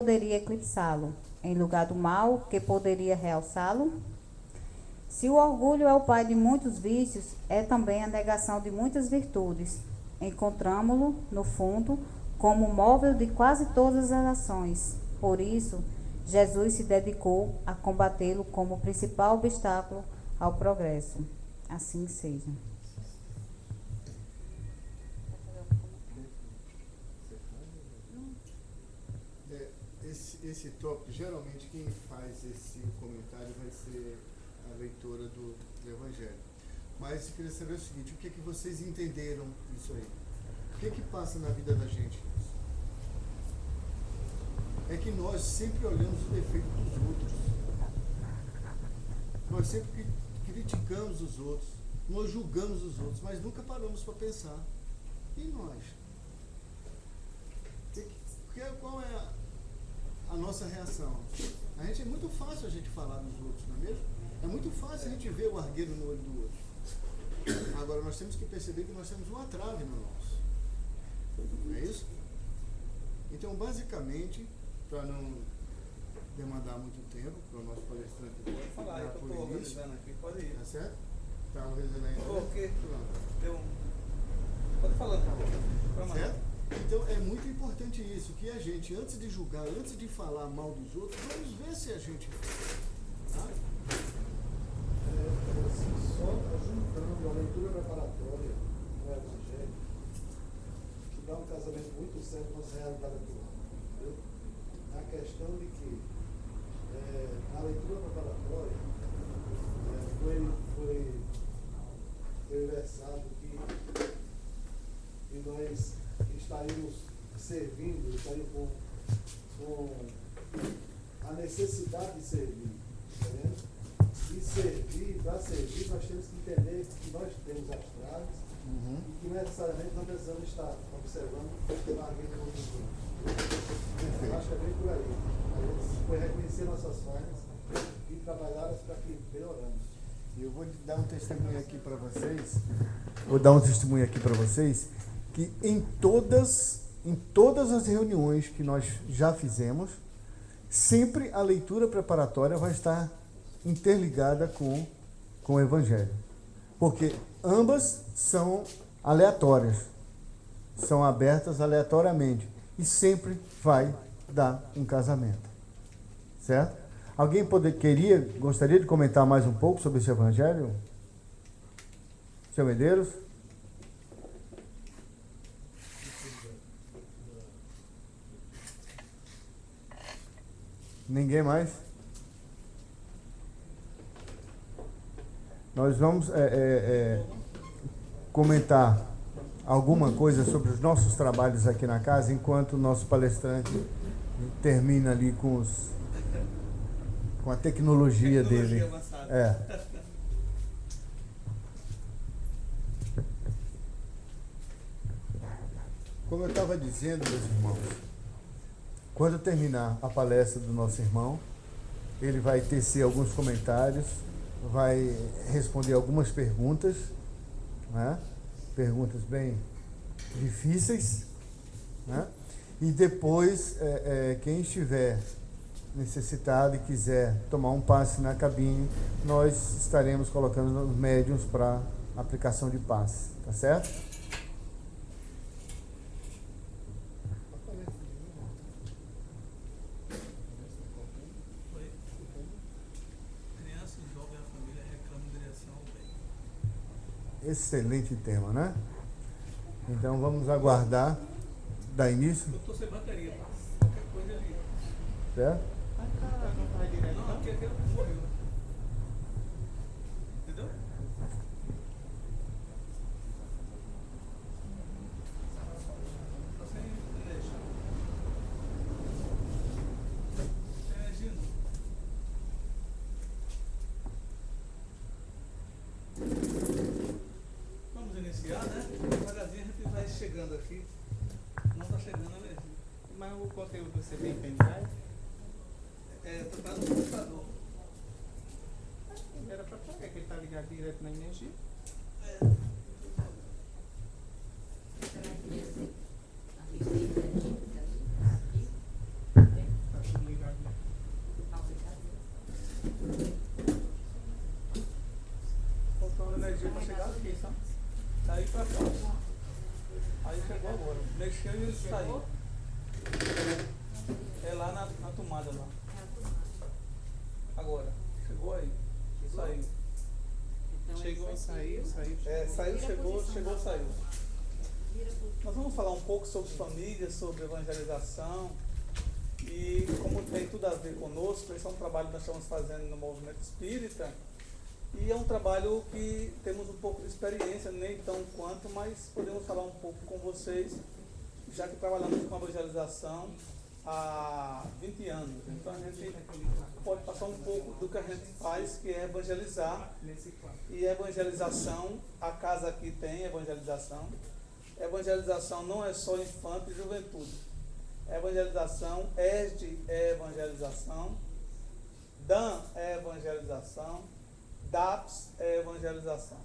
poderia eclipsá-lo, em lugar do mal que poderia realçá-lo? Se o orgulho é o pai de muitos vícios, é também a negação de muitas virtudes. Encontramo-lo, no fundo, como o móvel de quase todas as ações. Por isso, Jesus se dedicou a combatê-lo como principal obstáculo ao progresso. Assim seja. Esse tópico, geralmente quem faz esse comentário vai ser a leitora do Evangelho. Mas eu queria saber o seguinte: o que é que vocês entenderam disso aí? O que é que passa na vida da gente? É que nós sempre olhamos o defeito dos outros. Nós sempre criticamos os outros, nós julgamos os outros, mas nunca paramos para pensar. E nós? Qual é a nossa reação? A gente, é muito fácil a gente falar dos outros, não é mesmo? É muito fácil a gente ver o argueiro no olho do outro. Agora nós temos que perceber que nós temos uma trave no nosso. Não é isso? Então, basicamente, para não demandar muito tempo, para o nosso palestrante pode falar, eu estou organizando aqui, pode ir. Tá certo? Está organizando aí? Ok. Pode falar, por favor. Certo? Então é muito importante isso, que a gente, antes de julgar, antes de falar mal dos outros, vamos ver se a gente. Tá? Assim, só juntando a leitura preparatória no Evangelho, que dá um casamento muito certo com a realidade atual. Entendeu? Na questão de que na leitura preparatória foi versado que nós estaríamos servindo, estaríamos com a necessidade de servir. Entendeu? E servir, para servir, nós temos que entender que nós temos as traves e que necessariamente não precisamos estar observando pela argueiro do outro. Eu acho que é bem por aí. A gente foi reconhecer nossas falhas e trabalhá-las para que melhoramos. Eu vou dar um testemunho aqui para vocês. Vou dar um testemunho aqui para vocês que em todas as reuniões que nós já fizemos, sempre a leitura preparatória vai estar interligada com o Evangelho. Porque ambas são aleatórias, são abertas aleatoriamente e sempre vai dar um casamento. Certo? Alguém gostaria de comentar mais um pouco sobre esse Evangelho? Seu Medeiros? Ninguém mais? Nós vamos comentar alguma coisa sobre os nossos trabalhos aqui na casa, enquanto o nosso palestrante termina ali com a tecnologia dele. Como eu estava dizendo, meus irmãos, quando terminar a palestra do nosso irmão, ele vai tecer alguns comentários, vai responder algumas perguntas, né? Perguntas bem difíceis, né? E depois, quem estiver necessitado e quiser tomar um passe na cabine, nós estaremos colocando os médiuns para aplicação de passe, tá certo? Excelente tema, né? Então vamos aguardar dar início. Eu estou sem bateria, qualquer coisa ali. Certo? Não vai direto. Não, aqui morreu. Entendeu? Está sem energia. Gino. Vamos iniciar, né? Devagarzinho a gente vai chegando aqui. Não está chegando a energia. Mas o conteúdo você tem pendrive? Está no computador. Era para pagar, que ele está ligado direto na energia. pra cá. Aí chegou agora. Mexeu e ele saiu. É lá na tomada lá. Agora. Chegou aí. Saiu. Chegou, saiu. Saiu, chegou, saiu. Nós vamos falar um pouco sobre família, sobre evangelização. E como tem tudo a ver conosco, esse é um trabalho que nós estamos fazendo no movimento espírita. E é um trabalho que temos um pouco de experiência, nem tão quanto, mas podemos falar um pouco com vocês, já que trabalhamos com evangelização há 20 anos. Então a gente pode passar um pouco do que a gente faz, que é evangelizar. E evangelização, a casa aqui tem evangelização. Evangelização não é só infanto e juventude. Evangelização, ESD é evangelização, DAN é evangelização, DAPS é evangelização.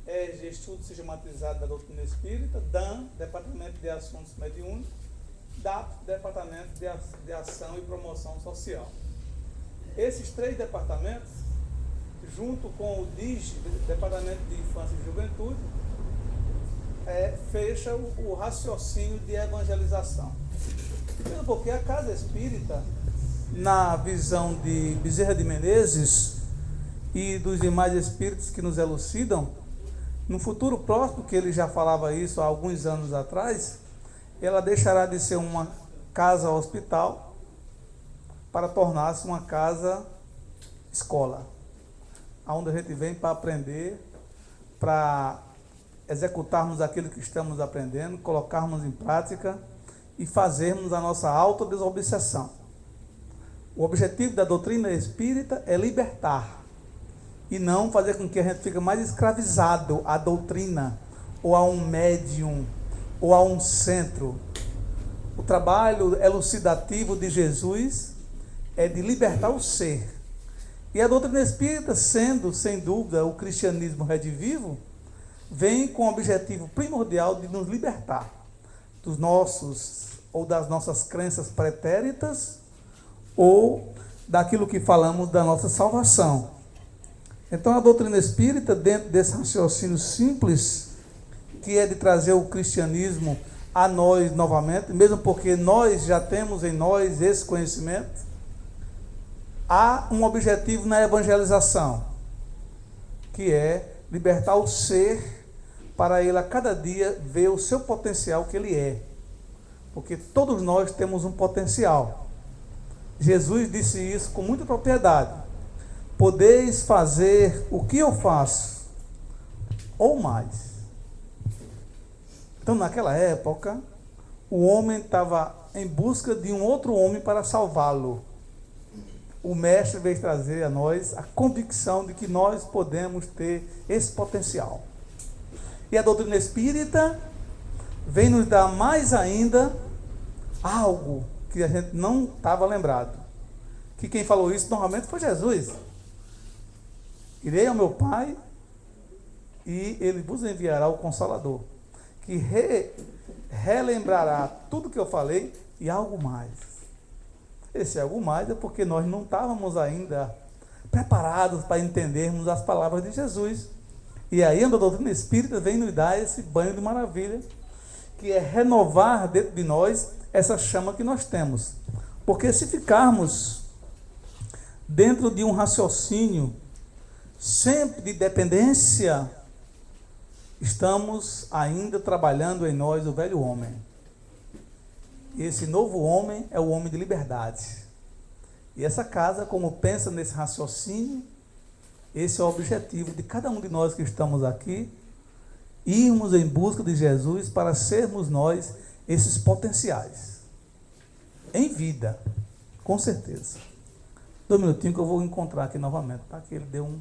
ESD, Estudo Sistematizado da Doutrina Espírita, DAN, Departamento de Assuntos Mediúnicos, DAPS, Departamento de Ação e Promoção Social. Esses 3 departamentos, junto com o DIG, Departamento de Infância e Juventude, fecha o raciocínio de evangelização. Porque a Casa Espírita, na visão de Bezerra de Menezes e dos demais espíritos que nos elucidam, no futuro próximo, que ele já falava isso há alguns anos atrás, ela deixará de ser uma casa hospital para tornar-se uma casa escola, onde a gente vem para aprender, para executarmos aquilo que estamos aprendendo, colocarmos em prática e fazermos a nossa autodesobsessão. O objetivo da doutrina espírita é libertar e não fazer com que a gente fique mais escravizado à doutrina ou a um médium ou a um centro. O trabalho elucidativo de Jesus é de libertar o ser. E a doutrina espírita, sendo, sem dúvida, o cristianismo redivivo, vem com o objetivo primordial de nos libertar dos nossos ou das nossas crenças pretéritas ou daquilo que falamos da nossa salvação. Então a doutrina espírita, dentro desse raciocínio simples, que é de trazer o cristianismo a nós novamente, mesmo porque nós já temos em nós esse conhecimento, há um objetivo na evangelização, que é libertar o ser para ele a cada dia ver o seu potencial que ele é. Porque todos nós temos um potencial. Jesus disse isso com muita propriedade. Podeis fazer o que eu faço, ou mais. Então, naquela época, o homem estava em busca de um outro homem para salvá-lo. O mestre veio trazer a nós a convicção de que nós podemos ter esse potencial. E a doutrina espírita vem nos dar mais ainda algo que a gente não estava lembrado. Que quem falou isso normalmente foi Jesus. Irei ao meu Pai e ele vos enviará o Consolador, que relembrará tudo que eu falei e algo mais. Esse algo mais é porque nós não estávamos ainda preparados para entendermos as palavras de Jesus. E aí a doutrina espírita vem nos dar esse banho de maravilha, que é renovar dentro de nós essa chama que nós temos. Porque se ficarmos dentro de um raciocínio sempre de dependência, estamos ainda trabalhando em nós o velho homem. E esse novo homem é o homem de liberdade. E essa casa, como pensa nesse raciocínio, esse é o objetivo de cada um de nós que estamos aqui, irmos em busca de Jesus para sermos nós esses potenciais. Em vida, com certeza. 2 minutinhos que eu vou encontrar aqui novamente, tá? Que ele deu um...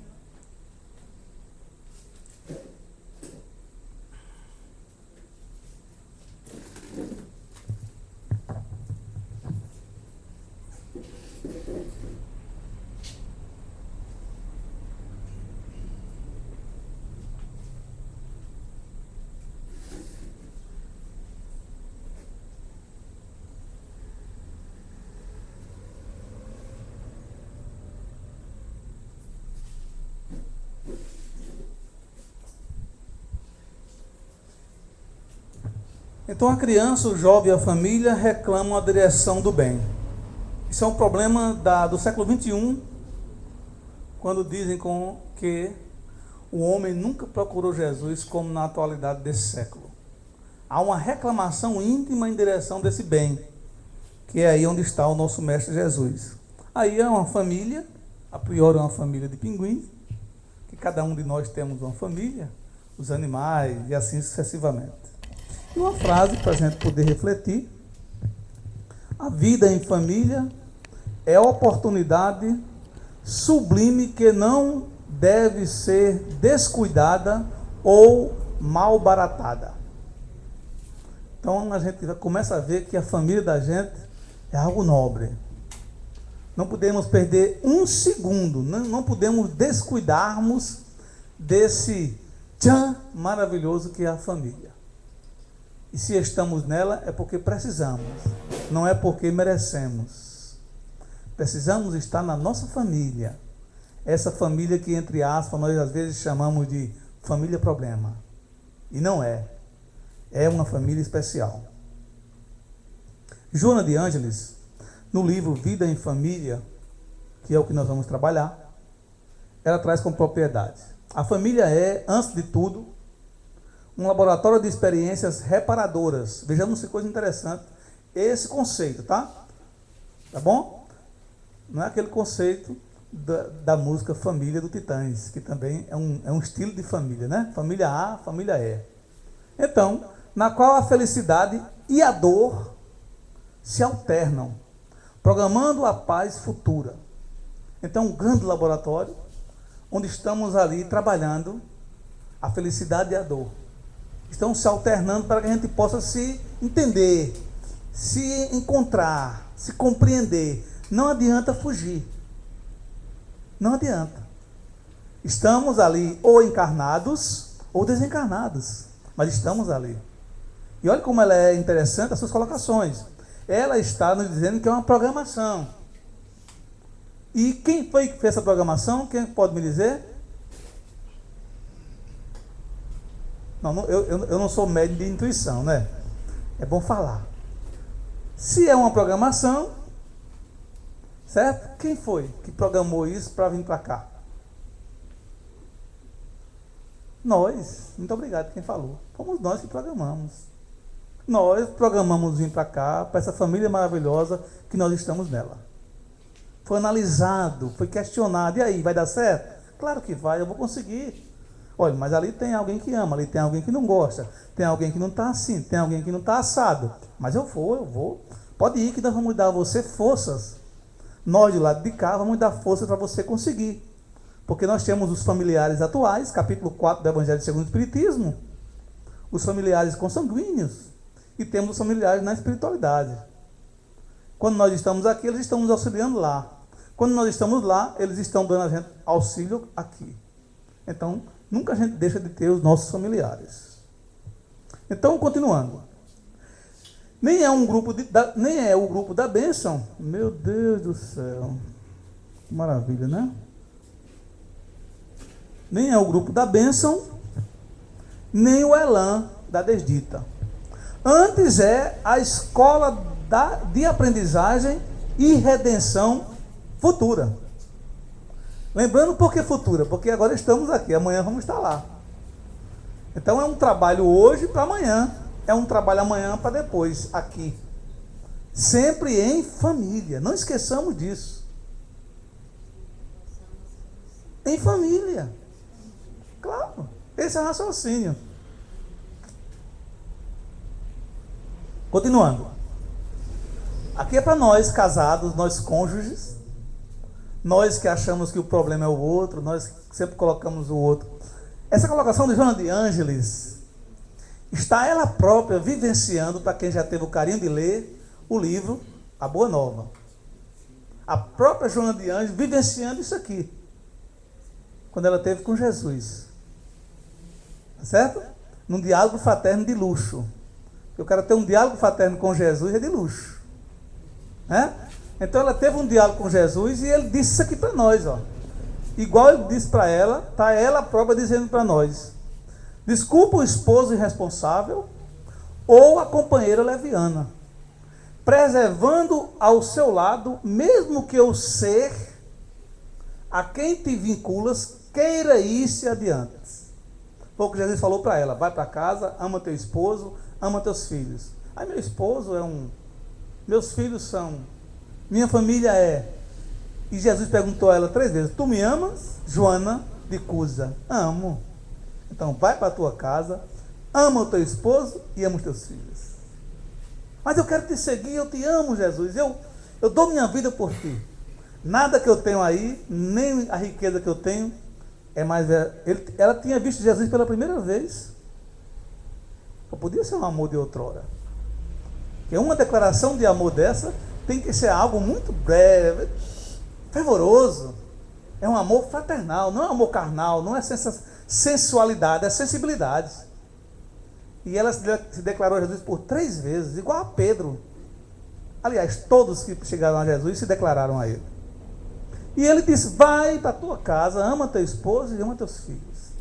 Então a criança, o jovem e a família reclamam a direção do bem. Isso é um problema do século XXI, quando dizem que o homem nunca procurou Jesus como na atualidade desse século. Há uma reclamação íntima em direção desse bem, que é aí onde está o nosso Mestre Jesus. Aí é uma família, a priori é uma família de pinguins, que cada um de nós temos uma família, os animais e assim sucessivamente. E uma frase para a gente poder refletir: a vida em família é a oportunidade sublime que não deve ser descuidada ou malbaratada. Então a gente começa a ver que a família da gente é algo nobre. Não podemos perder um segundo, não podemos descuidarmos desse tchan maravilhoso que é a família. E se estamos nela é porque precisamos, não é porque merecemos. Precisamos estar na nossa família. Essa família que, entre aspas, nós às vezes chamamos de família problema. E não é. É uma família especial. Joana de Ângeles, no livro Vida em Família, que é o que nós vamos trabalhar, ela traz com propriedade: a família é, antes de tudo, um laboratório de experiências reparadoras. Vejamos que coisa interessante esse conceito, tá? Tá bom? Não é aquele conceito da música Família do Titãs, que também é um estilo de família, né? Família A, família E. Então, na qual a felicidade e a dor se alternam, programando a paz futura. Então, um grande laboratório, onde estamos ali trabalhando a felicidade e a dor. Estão se alternando para que a gente possa se entender, se encontrar, se compreender. Não adianta fugir. Não adianta. Estamos ali ou encarnados ou desencarnados, mas estamos ali. E olha como ela é interessante, as suas colocações. Ela está nos dizendo que é uma programação. E quem foi que fez essa programação? Quem pode me dizer? Não, eu não sou médium de intuição, né? É bom falar. Se é uma programação, certo? Quem foi que programou isso para vir para cá? Nós. Muito obrigado quem falou. Fomos nós que programamos. Nós programamos vir para cá, para essa família maravilhosa que nós estamos nela. Foi analisado, foi questionado. E aí, vai dar certo? Claro que vai, eu vou conseguir. Olha, mas ali tem alguém que ama, ali tem alguém que não gosta, tem alguém que não está assim, tem alguém que não está assado. Mas eu vou. Pode ir que nós vamos dar a você forças. Nós, do lado de cá, vamos dar forças para você conseguir. Porque nós temos os familiares atuais, capítulo 4 do Evangelho segundo o Espiritismo, os familiares consanguíneos, e temos os familiares na espiritualidade. Quando nós estamos aqui, eles estão nos auxiliando lá. Quando nós estamos lá, eles estão dando a gente auxílio aqui. Então, nunca a gente deixa de ter os nossos familiares. Então, continuando. Nem é o grupo da bênção. Meu Deus do céu. Que maravilha, né? Nem é o grupo da bênção, nem o elan da desdita. Antes é a escola de aprendizagem e redenção futura. Lembrando por que futura? Porque agora estamos aqui, amanhã vamos estar lá. Então é um trabalho hoje para amanhã, é um trabalho amanhã para depois, aqui. Sempre em família, não esqueçamos disso. Em família. Claro, esse é o raciocínio. Continuando. Aqui é para nós casados, nós cônjuges, nós que achamos que o problema é o outro, nós que sempre colocamos o outro. Essa colocação de Joana de Ângeles está ela própria vivenciando, para quem já teve o carinho de ler o livro A Boa Nova. A própria Joana de Ângeles vivenciando isso aqui, quando ela esteve com Jesus. Tá certo? Num diálogo fraterno de luxo. Eu quero ter um diálogo fraterno com Jesus, é de luxo. Né? Então ela teve um diálogo com Jesus e ele disse isso aqui para nós. Ó. Igual ele disse para ela, está ela própria dizendo para nós. Desculpa o esposo irresponsável, ou a companheira leviana, preservando ao seu lado, mesmo que o ser a quem te vinculas queira ir-se adiante. Foi o que Jesus falou para ela: vai para casa, ama teu esposo, ama teus filhos. Aí meu esposo meus filhos são, minha família é. E Jesus perguntou a ela 3 vezes: tu me amas, Joana de Cusa? Amo. Então vai para a tua casa, ama o teu esposo e ama os teus filhos. Mas eu quero te seguir, eu te amo, Jesus, eu dou minha vida por ti. Nada que eu tenho aí, nem a riqueza que eu tenho, é mais. Ela tinha visto Jesus pela primeira vez. Só podia ser um amor de outrora. Porque uma declaração de amor dessa tem que ser algo muito breve, fervoroso. É um amor fraternal, não é um amor carnal, não é sensualidade, é sensibilidade. E ela se declarou a Jesus por 3 vezes, igual a Pedro. Aliás, todos que chegaram a Jesus se declararam a ele. E ele disse: vai para a tua casa, ama teu esposo e ama teus filhos.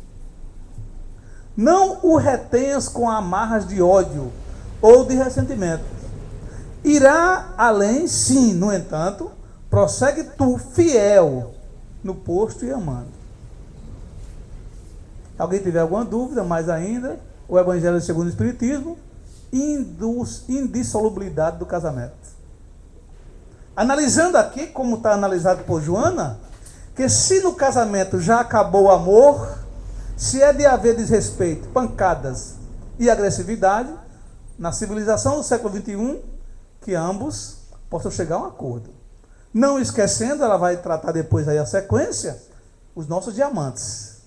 Não o retenhas com amarras de ódio ou de ressentimento. Irá além, sim, no entanto, prossegue tu, fiel, no posto e amando. Alguém tiver alguma dúvida, mais ainda, o Evangelho segundo o Espiritismo, indissolubilidade do casamento. Analisando aqui, como está analisado por Joana, que se no casamento já acabou o amor, se é de haver desrespeito, pancadas e agressividade, na civilização do século XXI, que ambos possam chegar a um acordo. Não esquecendo, ela vai tratar depois aí a sequência, os nossos diamantes.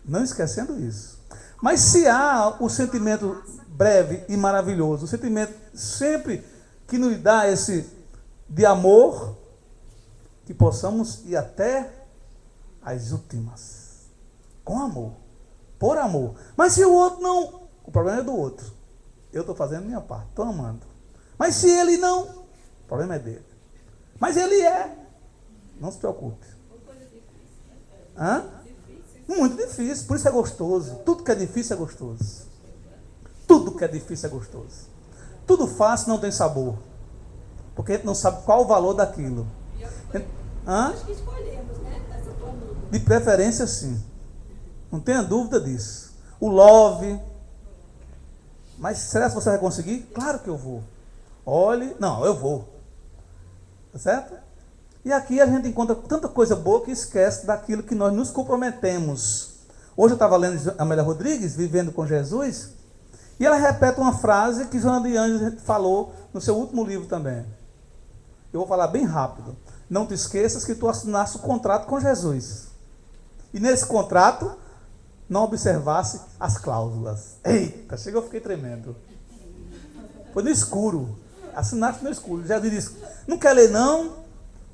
Não esquecendo isso. Mas se há o sentimento breve e maravilhoso, o sentimento sempre que nos dá esse de amor, que possamos ir até as últimas, com amor, por amor. Mas se o outro não, o problema é do outro. Eu estou fazendo a minha parte, estou amando. Mas se ele não, o problema é dele. Mas ele é, não se preocupe. Hã? Muito difícil, por isso é gostoso. Tudo que é difícil é gostoso. Tudo que é difícil é gostoso. Tudo fácil não tem sabor, porque a gente não sabe qual o valor daquilo. Hã? De preferência, sim. Não tenha dúvida disso. O love. Mas será que você vai conseguir? Claro que eu vou. Olhe, não, eu vou. Tá certo? E aqui a gente encontra tanta coisa boa que esquece daquilo que nós nos comprometemos. Hoje eu estava lendo Amélia Rodrigues, Vivendo com Jesus, e ela repete uma frase que Joana de Ângeles falou no seu último livro também. Eu vou falar bem rápido. Não te esqueças que tu assinaste o contrato com Jesus. E nesse contrato, não observasse as cláusulas. Eita, chega, eu fiquei tremendo. Foi no escuro. Assinaste no escuro. Jesus disse: não quer ler, não?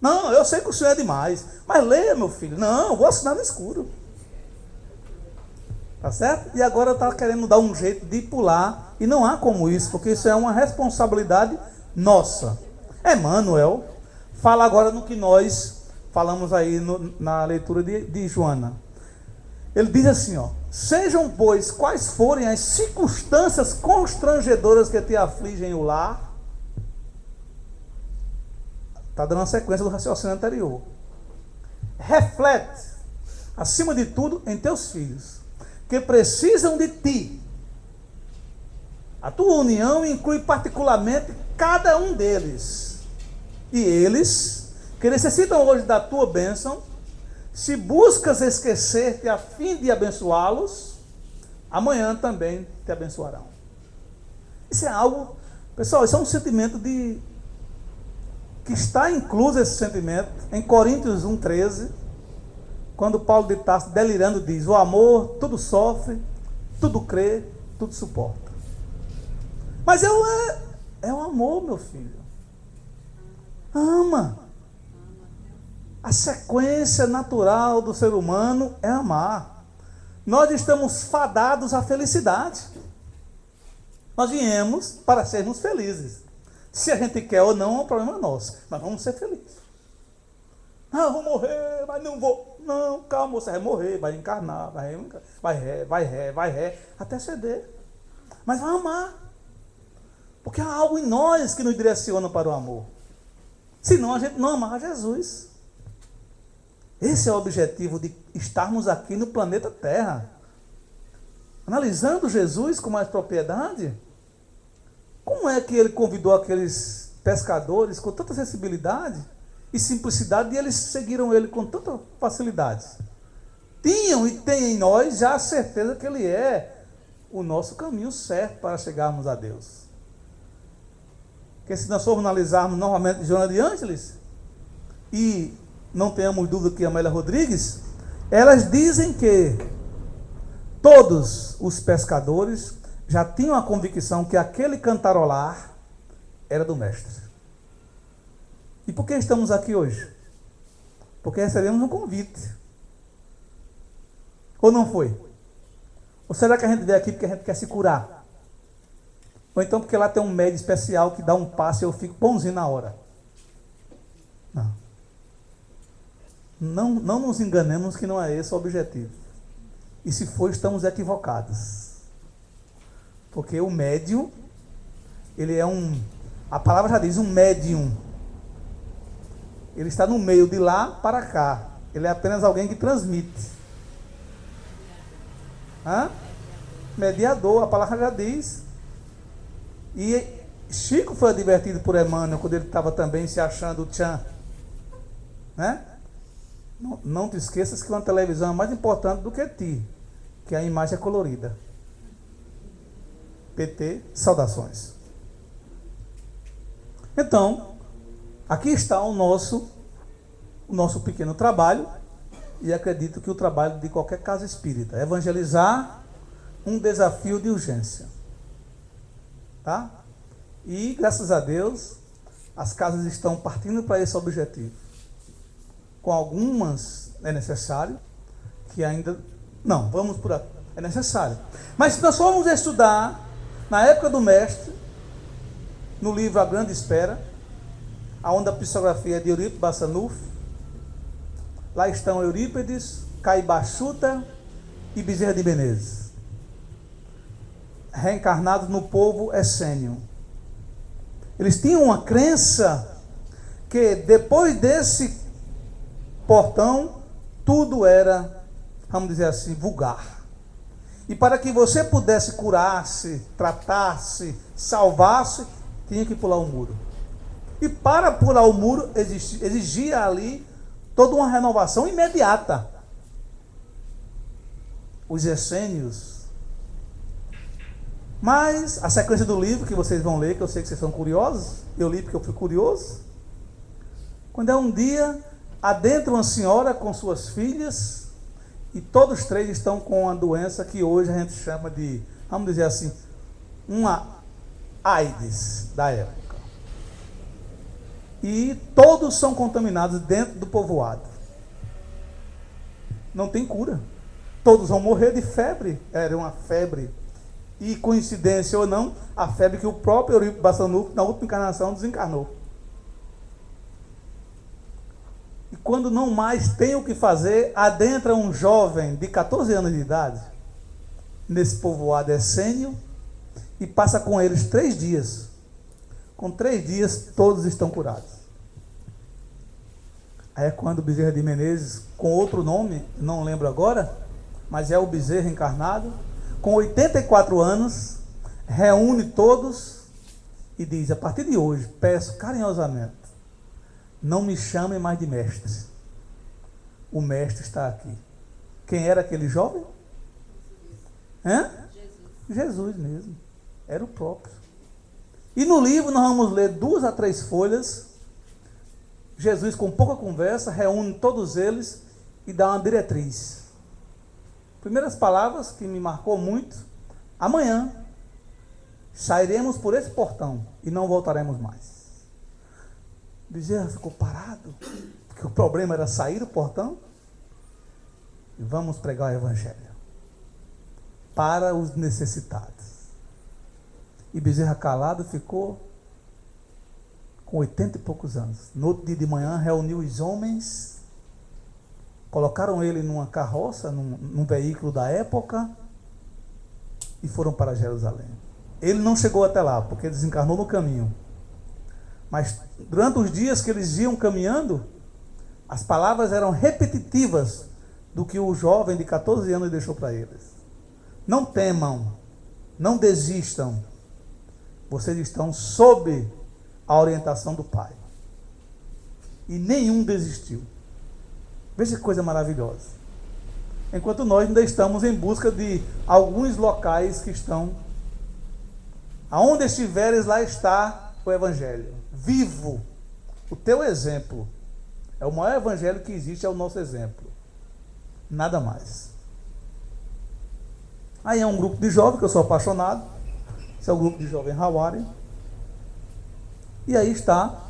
Não, eu sei que o senhor é demais, mas leia, meu filho. Não, eu vou assinar no escuro. Tá certo? E agora está querendo dar um jeito de pular, e não há como isso, porque isso é uma responsabilidade nossa. Emmanuel fala agora no que nós falamos aí na leitura de Joana. Ele diz assim, ó: sejam, pois, quais forem as circunstâncias constrangedoras que te afligem o lar. Está dando uma sequência do raciocínio anterior. Reflete, acima de tudo, em teus filhos, que precisam de ti. A tua união inclui particularmente cada um deles. E eles, que necessitam hoje da tua bênção, se buscas esquecer-te a fim de abençoá-los, amanhã também te abençoarão. Isso é algo, pessoal, isso é um sentimento que está incluso esse sentimento em Coríntios 1,13, quando Paulo de Tarso, delirando, diz: o amor tudo sofre, tudo crê, tudo suporta. Mas é o amor, meu filho. Ama. A sequência natural do ser humano é amar. Nós estamos fadados à felicidade. Nós viemos para sermos felizes. Se a gente quer ou não, é um problema nosso. Mas vamos ser felizes. Não, eu vou morrer, mas não vou. Não, calma, você vai morrer, vai encarnar, vai ré, até ceder. mas vai amar. Porque há algo em nós que nos direciona para o amor. Senão a gente não amar Jesus. Esse é o objetivo de estarmos aqui no planeta Terra. Analisando Jesus com mais propriedade, como é que ele convidou aqueles pescadores com tanta sensibilidade e simplicidade e eles seguiram ele com tanta facilidade? Tinham e têm em nós já a certeza que ele é o nosso caminho certo para chegarmos a Deus. Porque se nós formos analisarmos novamente Joana de Ângeles, e não tenhamos dúvida que Amélia Rodrigues, elas dizem que todos os pescadores já tinham a convicção que aquele cantarolar era do mestre. E por que estamos aqui hoje? Porque recebemos um convite. Ou não foi? Ou será que a gente veio aqui porque a gente quer se curar? Ou então porque lá tem um médico especial que dá um passe e eu fico bonzinho na hora? Não nos enganemos que não é esse o objetivo. E se for, estamos equivocados. Porque o médium, ele é a palavra já diz, um médium. Ele está no meio de lá para cá. Ele é apenas alguém que transmite. Mediador, a palavra já diz. E Chico foi advertido por Emmanuel quando ele estava também se achando o tchan. Né? Não te esqueças que uma televisão é mais importante do que ti, que a imagem é colorida. PT, saudações. Então, aqui está o nosso pequeno trabalho, e acredito que o trabalho de qualquer casa espírita, evangelizar um desafio de urgência. Tá? E, graças a Deus, as casas estão partindo para esse objetivo. Com algumas é necessário, que ainda... Não, vamos por aqui. É necessário. Mas se nós formos estudar, na época do mestre, no livro A Grande Espera, onde a psicografia é de Eurípides Bassanufo, lá estão Eurípides, Caibachuta e Bezerra de Menezes, reencarnados no povo essênio. Eles tinham uma crença que depois desse portão, tudo era, vamos dizer assim, vulgar. E para que você pudesse curar-se, tratar-se, salvar-se, tinha que pular o muro. E para pular o muro, exigia ali toda uma renovação imediata. Os essênios. Mas a sequência do livro, que vocês vão ler, que eu sei que vocês são curiosos, eu li porque eu fui curioso. Quando é um dia, adentra uma senhora com suas filhas, e todos três estão com uma doença que hoje a gente chama de, vamos dizer assim, uma AIDS da época. E todos são contaminados dentro do povoado. Não tem cura. Todos vão morrer de febre. Era uma febre. E coincidência ou não, a febre que o próprio Eurípides Bassanufo, na última encarnação, desencarnou. E quando não mais tem o que fazer, adentra um jovem de 14 anos de idade, nesse povoado essênio, e passa com eles 3 dias. Com 3 dias, todos estão curados. Aí é quando o Bezerra de Menezes, com outro nome, não lembro agora, mas é o Bezerra encarnado, com 84 anos, reúne todos e diz: a partir de hoje, peço carinhosamente, não me chamem mais de mestre. O mestre está aqui. Quem era aquele jovem? Jesus mesmo. Era o próprio. E no livro nós vamos ler 2 a 3 folhas. Jesus, com pouca conversa, reúne todos eles e dá uma diretriz. Primeiras palavras que me marcou muito: amanhã sairemos por esse portão e não voltaremos mais. Bezerra ficou parado, porque o problema era sair do portão. E vamos pregar o evangelho para os necessitados. E Bezerra calado ficou com 80 e poucos anos. No outro dia de manhã reuniu os homens, colocaram ele numa carroça, num veículo da época, e foram para Jerusalém. Ele não chegou até lá, porque desencarnou no caminho. Mas durante os dias que eles iam caminhando, as palavras eram repetitivas do que o jovem de 14 anos deixou para eles. Não temam, não desistam. Vocês estão sob a orientação do Pai. E nenhum desistiu. Veja que coisa maravilhosa. Enquanto nós ainda estamos em busca de alguns locais que estão, aonde estiveres, lá está o Evangelho. Vivo. O teu exemplo. É o maior evangelho que existe, é o nosso exemplo. Nada mais. Aí é um grupo de jovens, que eu sou apaixonado. Esse é o grupo de jovens Hawari. E aí está.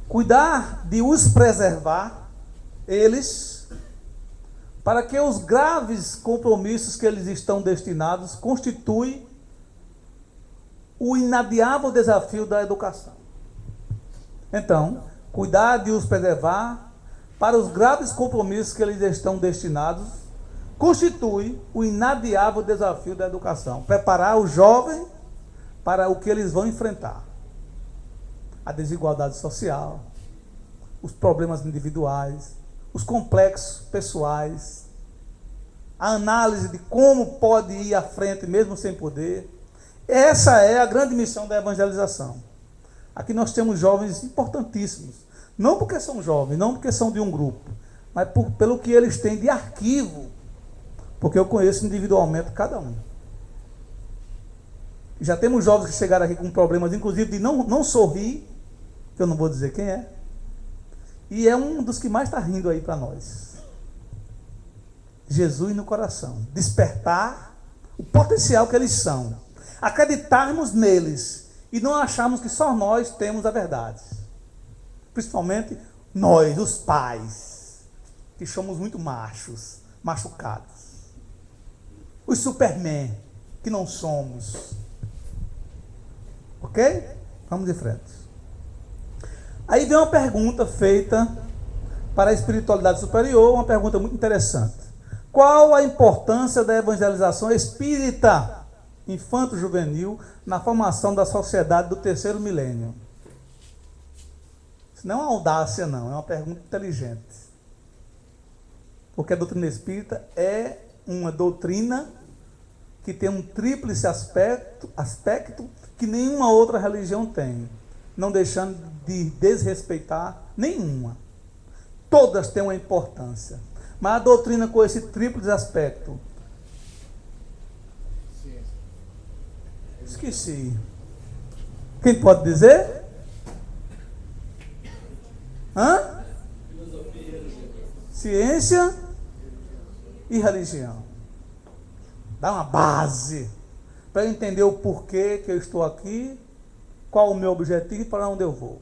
Cuidar de os preservar, eles, para que os graves compromissos que eles estão destinados constituem o inadiável desafio da educação. Então, cuidar de os preservar para os graves compromissos que eles estão destinados constitui o inadiável desafio da educação. Preparar o jovem para o que eles vão enfrentar. A desigualdade social, os problemas individuais, os complexos pessoais, a análise de como pode ir à frente mesmo sem poder. Essa é a grande missão da evangelização. Aqui nós temos jovens importantíssimos, não porque são jovens, não porque são de um grupo, mas pelo que eles têm de arquivo, porque eu conheço individualmente cada um. Já temos jovens que chegaram aqui com problemas, inclusive de não sorrir, que eu não vou dizer quem é, e é um dos que mais está rindo aí para nós. Jesus no coração, despertar o potencial que eles são, acreditarmos neles e não acharmos que só nós temos a verdade. Principalmente nós, os pais, que somos muito machos, machucados. Os Superman, que não somos. Ok? Vamos em frente. Aí vem uma pergunta feita para a espiritualidade superior, uma pergunta muito interessante. Qual a importância da evangelização espírita infanto-juvenil na formação da sociedade do terceiro milênio? Isso não é uma audácia, não, é uma pergunta inteligente. Porque a doutrina espírita é uma doutrina que tem um tríplice aspecto que nenhuma outra religião tem, não deixando de desrespeitar nenhuma. Todas têm uma importância. Mas a doutrina com esse tríplice aspecto, esqueci. Quem pode dizer? Hã? Ciência e religião. Dá uma base para eu entender o porquê que eu estou aqui, qual o meu objetivo e para onde eu vou.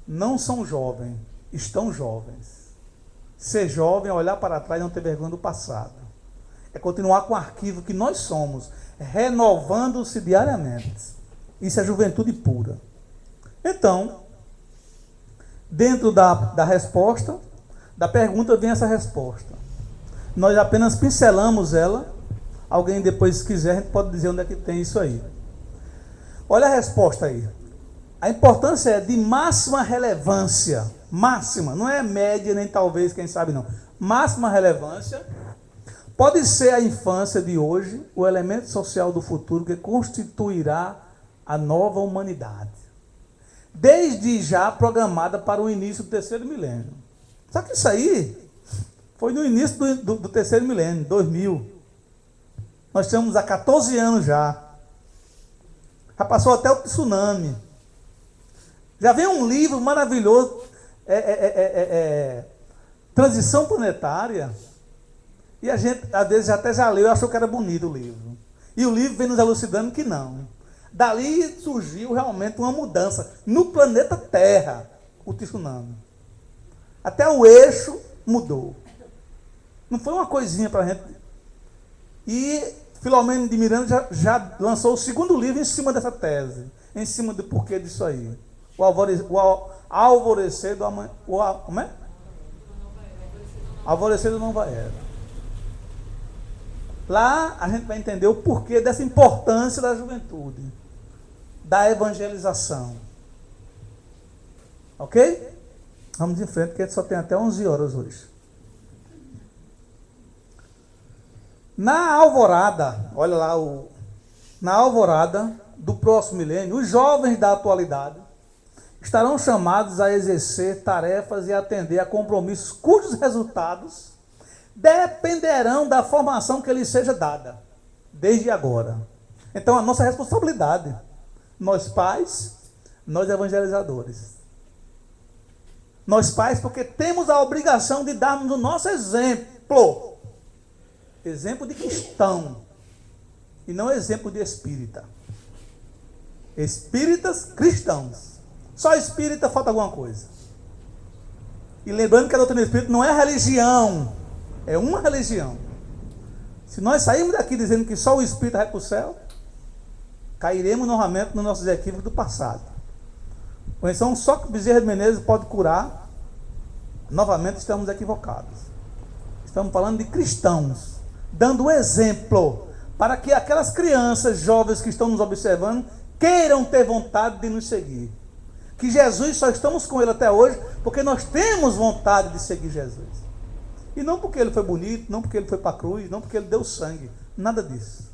Não são jovens, estão jovens. Ser jovem é olhar para trás e não ter vergonha do passado. É continuar com o arquivo que nós somos, renovando-se diariamente. Isso é juventude pura. Então, dentro da resposta, da pergunta vem essa resposta. Nós apenas pincelamos ela. Alguém depois, se quiser, a gente pode dizer onde é que tem isso aí. Olha a resposta aí. A importância é de máxima relevância. Máxima, não é média, nem talvez, quem sabe não. Máxima relevância. Pode ser a infância de hoje o elemento social do futuro que constituirá a nova humanidade. Desde já programada para o início do terceiro milênio. Só que isso aí foi no início do terceiro milênio, 2000. Nós estamos há 14 anos já. Já passou até o tsunami. Já vem um livro maravilhoso, Transição Planetária, e a gente, às vezes, até já leu e achou que era bonito o livro. E o livro vem nos elucidando que não. Dali surgiu realmente uma mudança no planeta Terra, o tsunami. Até o eixo mudou. Não foi uma coisinha para a gente. E Filomeno de Miranda já lançou o segundo livro em cima dessa tese, em cima do porquê disso aí. O alvorecer do amanhã. Como é? Alvorecer da nova era. Lá a gente vai entender o porquê dessa importância da juventude, da evangelização. Ok? Vamos em frente, porque a gente só tem até 11 horas hoje. Na alvorada, olha lá, na alvorada do próximo milênio, os jovens da atualidade estarão chamados a exercer tarefas e atender a compromissos cujos resultados dependerão da formação que lhes seja dada, desde agora. Então, a nossa responsabilidade, nós pais, nós evangelizadores. Nós pais, porque temos a obrigação de darmos o nosso exemplo. Exemplo de cristão. E não exemplo de espírita. Espíritas cristãos. Só espírita falta alguma coisa. E lembrando que a doutrina espírita não é religião. É uma religião. Se nós sairmos daqui dizendo que só o espírita vai para o céu, cairemos novamente nos nossos equívocos do passado. Ou então só que Bezerra de Menezes pode curar, novamente estamos equivocados. Estamos falando de cristãos, dando um exemplo para que aquelas crianças jovens que estão nos observando queiram ter vontade de nos seguir. Que Jesus, só estamos com ele até hoje porque nós temos vontade de seguir Jesus. E não porque ele foi bonito, não porque ele foi para a cruz, não porque ele deu sangue, nada disso.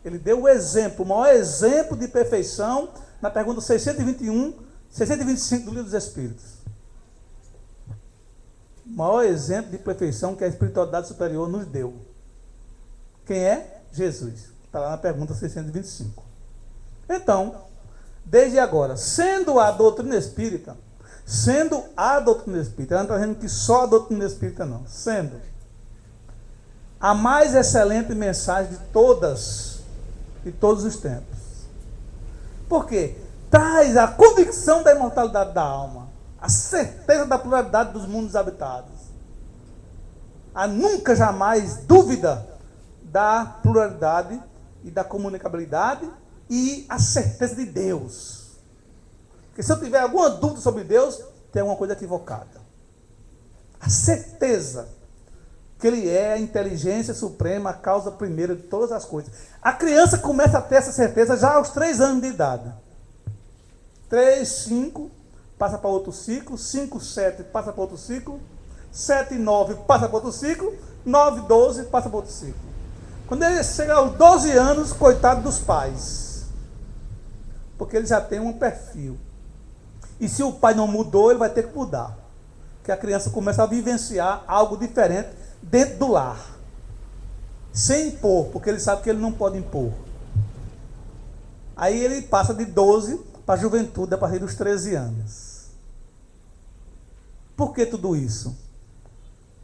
Ele deu o exemplo, o maior exemplo de perfeição na pergunta 625 do Livro dos Espíritos. O maior exemplo de perfeição que a espiritualidade superior nos deu. Quem é? Jesus. Está lá na pergunta 625. Então, desde agora, sendo a doutrina espírita, ela não está dizendo que só a doutrina espírita não, sendo a mais excelente mensagem de todos os tempos. Por quê? Traz a convicção da imortalidade da alma, a certeza da pluralidade dos mundos habitados, a nunca jamais dúvida da pluralidade e da comunicabilidade e a certeza de Deus. Porque se eu tiver alguma dúvida sobre Deus, tem alguma coisa equivocada. A certeza que Ele é a inteligência suprema, a causa primeira de todas as coisas. A criança começa a ter essa certeza já aos 3 anos de idade. 3, 5, passa para outro ciclo. 5, 7, passa para outro ciclo. 7, 9, passa para outro ciclo. 9, 12, passa para outro ciclo. Quando ele chega aos 12 anos, coitado dos pais. Porque ele já tem um perfil. E se o pai não mudou, ele vai ter que mudar. Porque a criança começa a vivenciar algo diferente dentro do lar. Sem impor, porque ele sabe que ele não pode impor. Aí ele passa de 12 para a juventude a partir dos 13 anos. Por que tudo isso?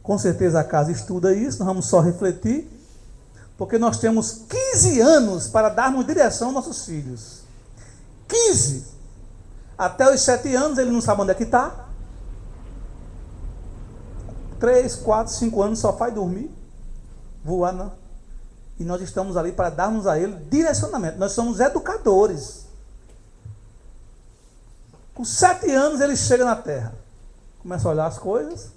Com certeza a casa estuda isso, nós vamos só refletir. Porque nós temos 15 anos para darmos direção aos nossos filhos. 15. Até os 7 anos ele não sabe onde é que está. 3, 4, 5 anos só faz dormir, voar, não. E nós estamos ali para darmos a ele direcionamento. Nós somos educadores. Com 7 anos ele chega na Terra. Começa a olhar as coisas.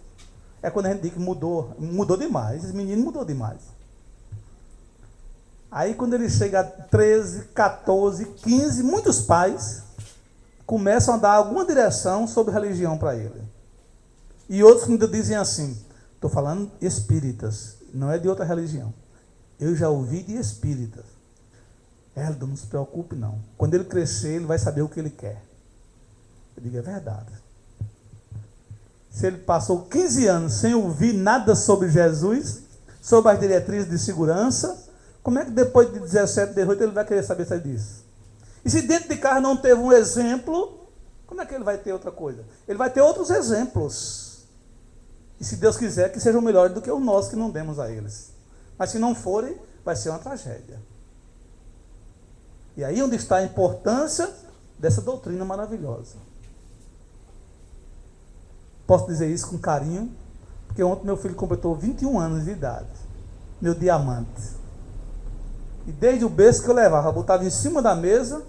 É quando a gente diz que mudou demais. Esse menino mudou demais. Aí quando ele chega a 13, 14, 15, muitos pais começam a dar alguma direção sobre religião para ele. E outros ainda dizem assim, estou falando espíritas, não é de outra religião. Eu já ouvi de espíritas. Hélio, não se preocupe não. Quando ele crescer, ele vai saber o que ele quer. Eu digo, é verdade. Se ele passou 15 anos sem ouvir nada sobre Jesus, sobre as diretrizes de segurança, como é que depois de 17, 18 ele vai querer saber disso? E se dentro de casa não teve um exemplo, como é que ele vai ter outra coisa? Ele vai ter outros exemplos. E se Deus quiser, que sejam melhores do que os nossos que não demos a eles. Mas se não forem, vai ser uma tragédia. E aí onde está a importância dessa doutrina maravilhosa. Posso dizer isso com carinho, porque ontem meu filho completou 21 anos de idade. Meu diamante. E desde o berço que eu levava, botava em cima da mesa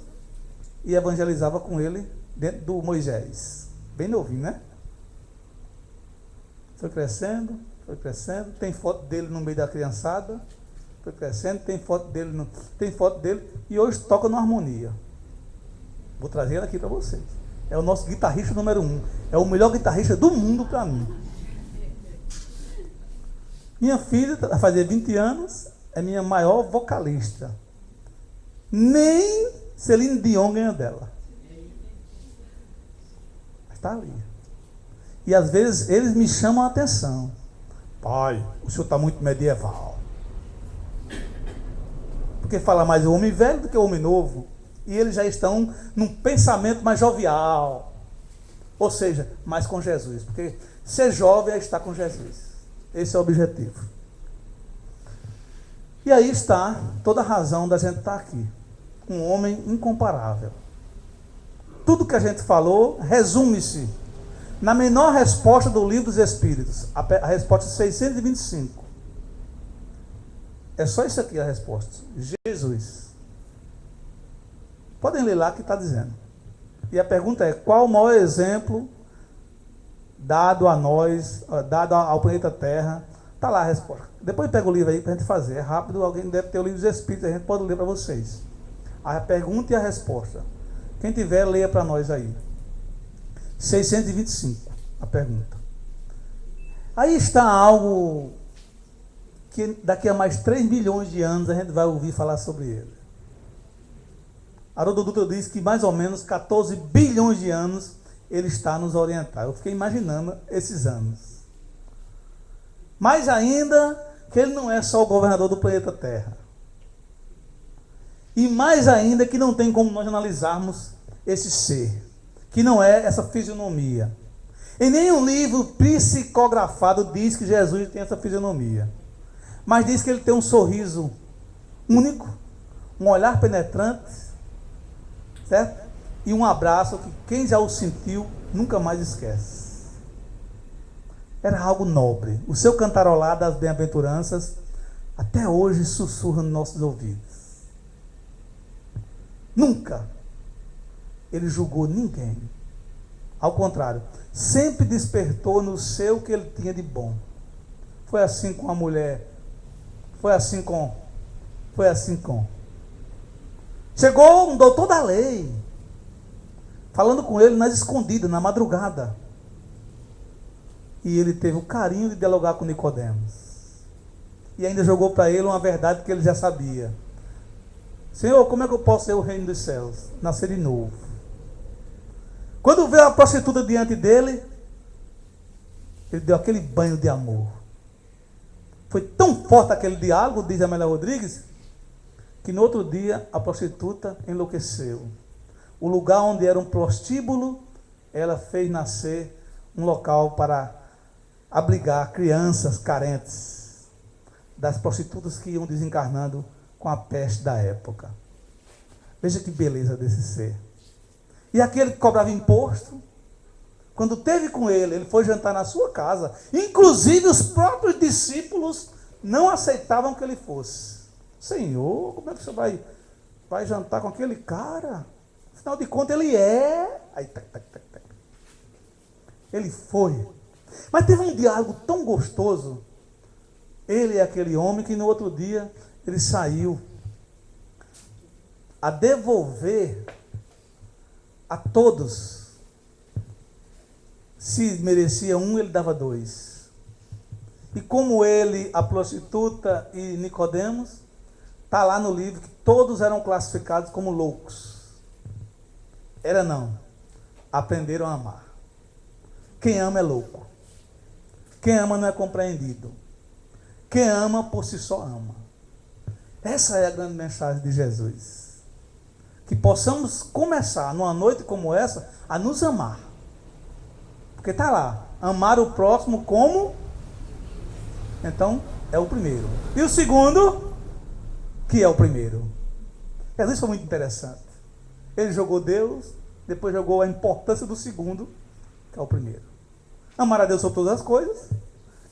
e evangelizava com ele dentro do Moisés. Bem novinho, né? Foi crescendo. Tem foto dele no meio da criançada, foi crescendo, tem foto dele, e hoje toca no Harmonia. Vou trazer ele aqui para vocês. É o nosso guitarrista número 1. É o melhor guitarrista do mundo para mim. Minha filha, vai fazer 20 anos, é minha maior vocalista. Nem Celine Dion ganha dela. Mas está ali. E às vezes eles me chamam a atenção. Pai, o senhor está muito medieval. Porque fala mais o homem velho do que o homem novo. E eles já estão num pensamento mais jovial. Ou seja, mais com Jesus. Porque ser jovem é estar com Jesus. Esse é o objetivo. E aí está toda a razão da gente estar aqui. Um homem incomparável. Tudo que a gente falou resume-se na menor resposta do Livro dos Espíritos. A resposta 625. É só isso aqui a resposta. Jesus. Podem ler lá que está dizendo. E a pergunta é: qual o maior exemplo dado a nós, dado ao planeta Terra? Está lá a resposta. Depois pega o livro aí para a gente fazer. É rápido, alguém deve ter o Livro dos Espíritos, a gente pode ler para vocês. A pergunta e a resposta. Quem tiver, leia para nós aí. 625, a pergunta. Aí está algo que daqui a mais 3 milhões de anos a gente vai ouvir falar sobre ele. Haroldo Dutra diz que mais ou menos 14 bilhões de anos ele está a nos orientar. Eu fiquei imaginando esses anos. Mais ainda que ele não é só o governador do planeta Terra. E mais ainda que não tem como nós analisarmos esse ser, que não é essa fisionomia. Em nenhum livro psicografado diz que Jesus tem essa fisionomia. Mas diz que ele tem um sorriso único, um olhar penetrante, certo? E um abraço que quem já o sentiu nunca mais esquece. Era algo nobre. O seu cantarolar das bem-aventuranças até hoje sussurra nos nossos ouvidos. Nunca ele julgou ninguém. Ao contrário, sempre despertou no seu o que ele tinha de bom. Foi assim com a mulher. Foi assim com. Chegou um doutor da lei, falando com ele nas escondidas, na madrugada. E ele teve o carinho de dialogar com Nicodemos. E ainda jogou para ele uma verdade que ele já sabia. Senhor, como é que eu posso ser o reino dos céus? Nascer de novo. Quando veio a prostituta diante dele, ele deu aquele banho de amor. Foi tão forte aquele diálogo, diz Amélia Rodrigues, que no outro dia a prostituta enlouqueceu. O lugar onde era um prostíbulo, ela fez nascer um local para abrigar crianças carentes das prostitutas que iam desencarnando com a peste da época. Veja que beleza desse ser. E aquele que cobrava imposto, quando teve com ele foi jantar na sua casa. Inclusive os próprios discípulos não aceitavam que ele fosse. Senhor, como é que você vai jantar com aquele cara? Afinal de contas ele é. Aí, ele foi. Mas teve um diálogo tão gostoso. Ele é aquele homem que no outro dia ele saiu a devolver a todos. Se merecia um, ele dava 2. E como ele, a prostituta e Nicodemos, está lá no livro que todos eram classificados como loucos. Era não. Aprenderam a amar. Quem ama é louco. Quem ama não é compreendido. Quem ama por si só ama. Essa é a grande mensagem de Jesus. Que possamos começar, numa noite como essa, a nos amar. Porque está lá. Amar o próximo como? Então, é o primeiro. E o segundo? Que é o primeiro. Jesus foi muito interessante. Ele jogou Deus, depois jogou a importância do segundo, que é o primeiro. Amar a Deus sobre todas as coisas,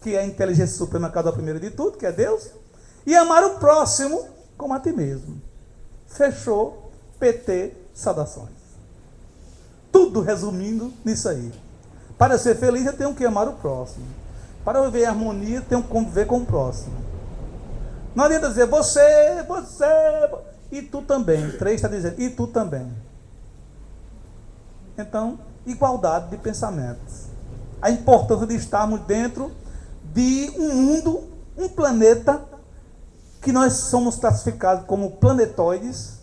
que é a inteligência suprema que é a primeira de tudo, que é Deus. E amar o próximo como a ti mesmo. Fechou, PT, saudações. Tudo resumindo nisso aí. Para ser feliz, eu tenho que amar o próximo. Para viver em harmonia, eu tenho que conviver com o próximo. Não adianta dizer você, e tu também. 3 está dizendo, e tu também. Então, igualdade de pensamentos. A importância de estarmos dentro de um mundo, um planeta, que nós somos classificados como planetoides,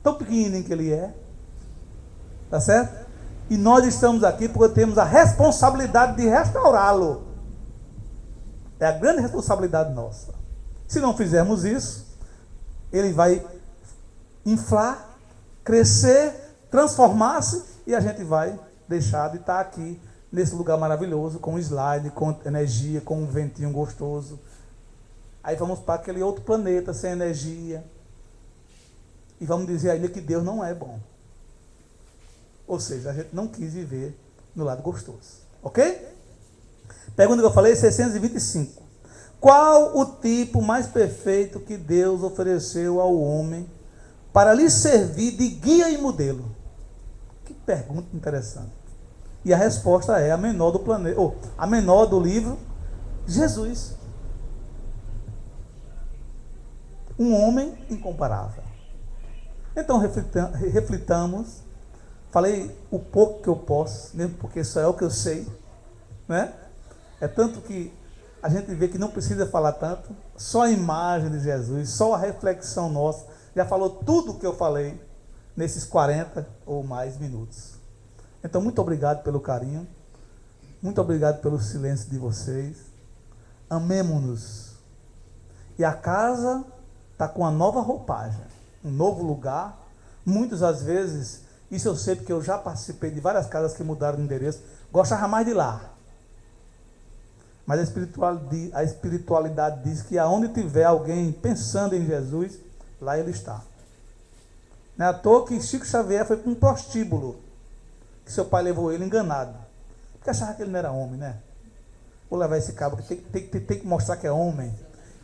tão pequenininho que ele é, tá certo? E nós estamos aqui porque temos a responsabilidade de restaurá-lo. É a grande responsabilidade nossa. Se não fizermos isso, ele vai inflar, crescer, transformar-se, e a gente vai deixar de estar aqui nesse lugar maravilhoso, com slide, com energia, com um ventinho gostoso. Aí vamos para aquele outro planeta sem energia. E vamos dizer ainda que Deus não é bom. Ou seja, a gente não quis viver no lado gostoso. Ok? Pergunta que eu falei, 625. Qual o tipo mais perfeito que Deus ofereceu ao homem para lhe servir de guia e modelo? Que pergunta interessante. E a resposta é a menor do planeta, ou a menor do livro, Jesus. Um homem incomparável. Então reflitamos. Falei o pouco que eu posso, mesmo porque só é o que eu sei, né? É tanto que a gente vê que não precisa falar tanto, só a imagem de Jesus, só a reflexão nossa, já falou tudo o que eu falei nesses 40 ou mais minutos. Então, muito obrigado pelo carinho, muito obrigado pelo silêncio de vocês, amemo-nos. E a casa está com uma nova roupagem, um novo lugar. Muitos, às vezes, isso eu sei porque eu já participei de várias casas que mudaram de endereço, gostava mais de lá. Mas a espiritualidade diz que aonde tiver alguém pensando em Jesus, lá ele está. Não é à toa que Chico Xavier foi para um prostíbulo, que seu pai levou ele enganado, porque achava que ele não era homem, né? Vou levar esse cabo, que tem que mostrar que é homem.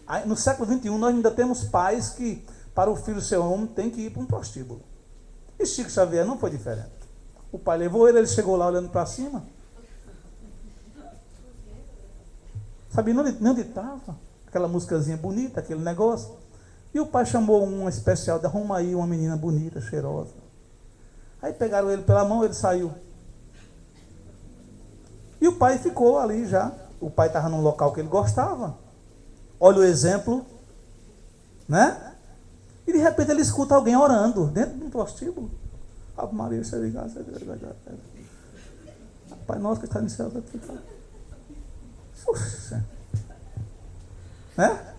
Aí, no século XXI, nós ainda temos pais que, para o filho ser homem, tem que ir para um prostíbulo. E Chico Xavier não foi diferente. O pai levou ele chegou lá olhando para cima. Sabia nem onde estava? Aquela músicazinha bonita, aquele negócio. E o pai chamou um especial, de arruma aí uma menina bonita, cheirosa. Aí pegaram ele pela mão, ele saiu. E o pai ficou ali já. O pai estava num local que ele gostava. Olha o exemplo, né? E de repente ele escuta alguém orando dentro de um prostíbulo. Ave Maria, Pai nosso que está no céu, Puxa. Né?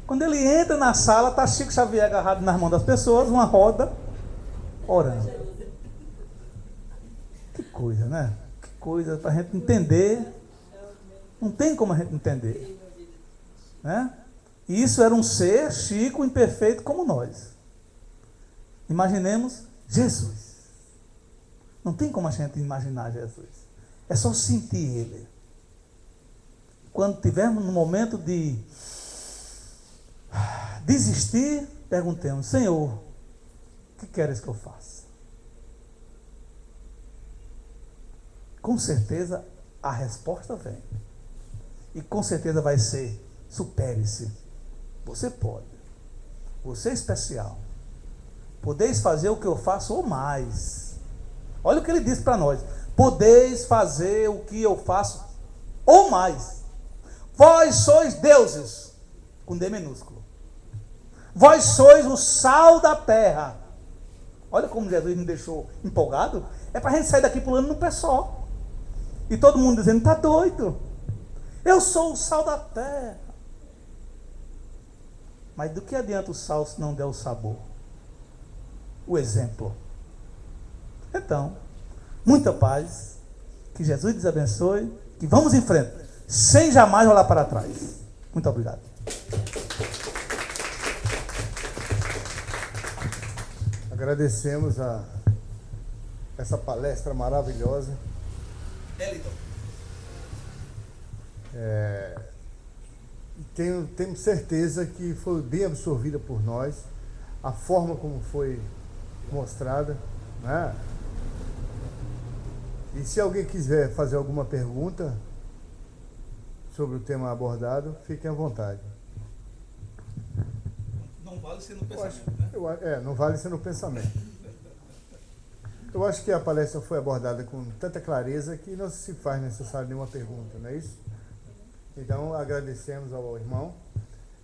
Quando ele entra na sala, está Chico Xavier agarrado nas mãos das pessoas, uma roda, orando. Que coisa, né? Que coisa para a gente entender. Não tem como a gente entender. Né? E isso era um ser Chico imperfeito como nós. Imaginemos Jesus. Não tem como a gente imaginar Jesus. É só sentir Ele. Quando tivermos no momento de desistir, perguntemos: Senhor, o que queres que eu faça? Com certeza a resposta vem. E com certeza vai ser: supere-se. Você pode. Você é especial. Podeis fazer o que eu faço ou mais. Olha o que ele disse para nós: podeis fazer o que eu faço ou mais. Vós sois deuses, com D minúsculo. Vós sois o sal da terra. Olha como Jesus me deixou empolgado. É para a gente sair daqui pulando no pé só. E todo mundo dizendo: está doido. Eu sou o sal da terra. Mas do que adianta o sal se não der o sabor? O exemplo. Então, muita paz. Que Jesus nos abençoe. Que vamos em frente, sem jamais olhar para trás. Muito obrigado. Agradecemos essa palestra maravilhosa. Elton. Tenho certeza que foi bem absorvida por nós, a forma como foi mostrada, né? E se alguém quiser fazer alguma pergunta sobre o tema abordado, fiquem à vontade. vale ser no pensamento, né? Não vale ser no pensamento. Eu acho que a palestra foi abordada com tanta clareza que não se faz necessário nenhuma pergunta, não é isso? Então, agradecemos ao irmão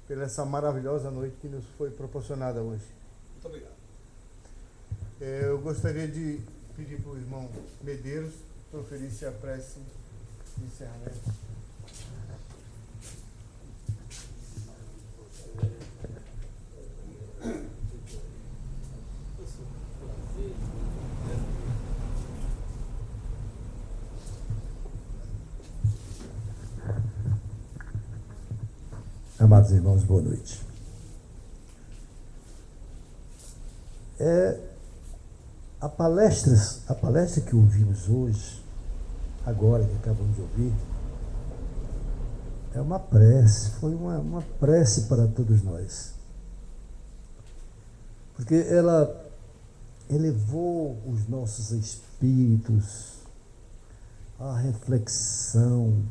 pela essa maravilhosa noite que nos foi proporcionada hoje. Muito obrigado. Eu gostaria de pedir para o irmão Medeiros proferir-se a prece de encerramento. Amados irmãos, boa noite. A palestra que ouvimos hoje, agora que acabamos de ouvir, é uma prece, foi uma prece para todos nós. Porque ela elevou os nossos espíritos à reflexão,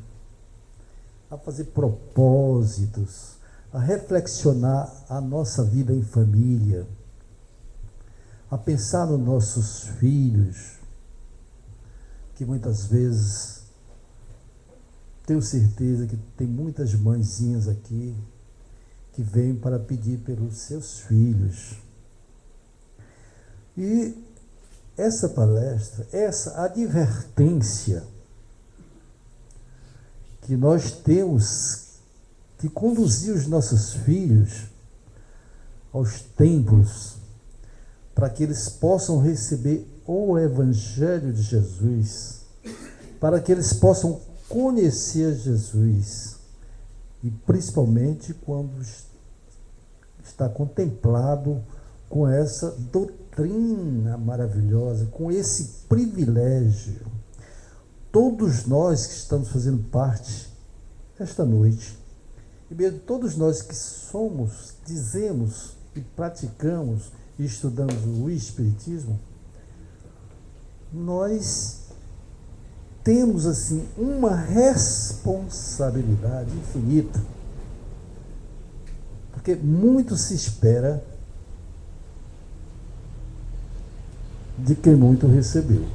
a fazer propósitos, a reflexionar a nossa vida em família, a pensar nos nossos filhos, que muitas vezes, tenho certeza que tem muitas mãezinhas aqui que vêm para pedir pelos seus filhos. E essa palestra, essa advertência que nós temos que conduzir os nossos filhos aos templos para que eles possam receber o Evangelho de Jesus, para que eles possam conhecer Jesus, e principalmente quando está contemplado com essa doutrina maravilhosa, com esse privilégio. Todos nós que estamos fazendo parte esta noite, e mesmo todos nós que somos, dizemos e praticamos e estudamos o Espiritismo, nós temos assim uma responsabilidade infinita, porque muito se espera de quem muito recebeu.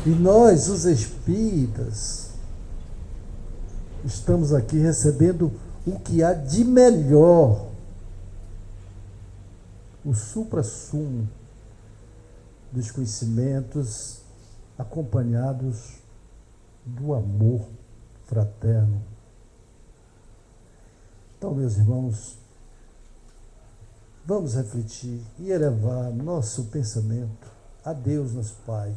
E nós, os espíritas, estamos aqui recebendo o que há de melhor, o suprassumo dos conhecimentos, acompanhados do amor fraterno. Então, meus irmãos, vamos refletir e elevar nosso pensamento a Deus, nosso Pai,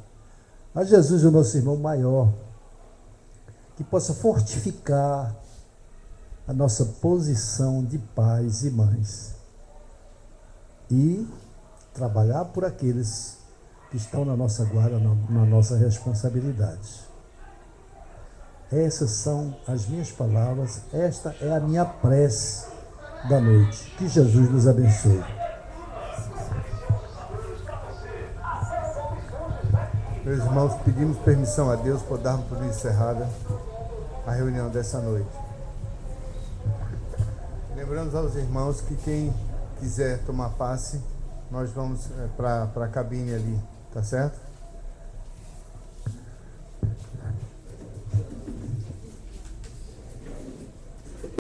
a Jesus, o nosso irmão maior, que possa fortificar a nossa posição de pais e mães e trabalhar por aqueles que estão na nossa guarda, na nossa responsabilidade. Essas são as minhas palavras, esta é a minha prece da noite. Que Jesus nos abençoe. Meus irmãos, pedimos permissão a Deus para darmos por encerrada a reunião dessa noite. Lembramos aos irmãos que quem quiser tomar passe, nós vamos para a cabine ali, tá certo?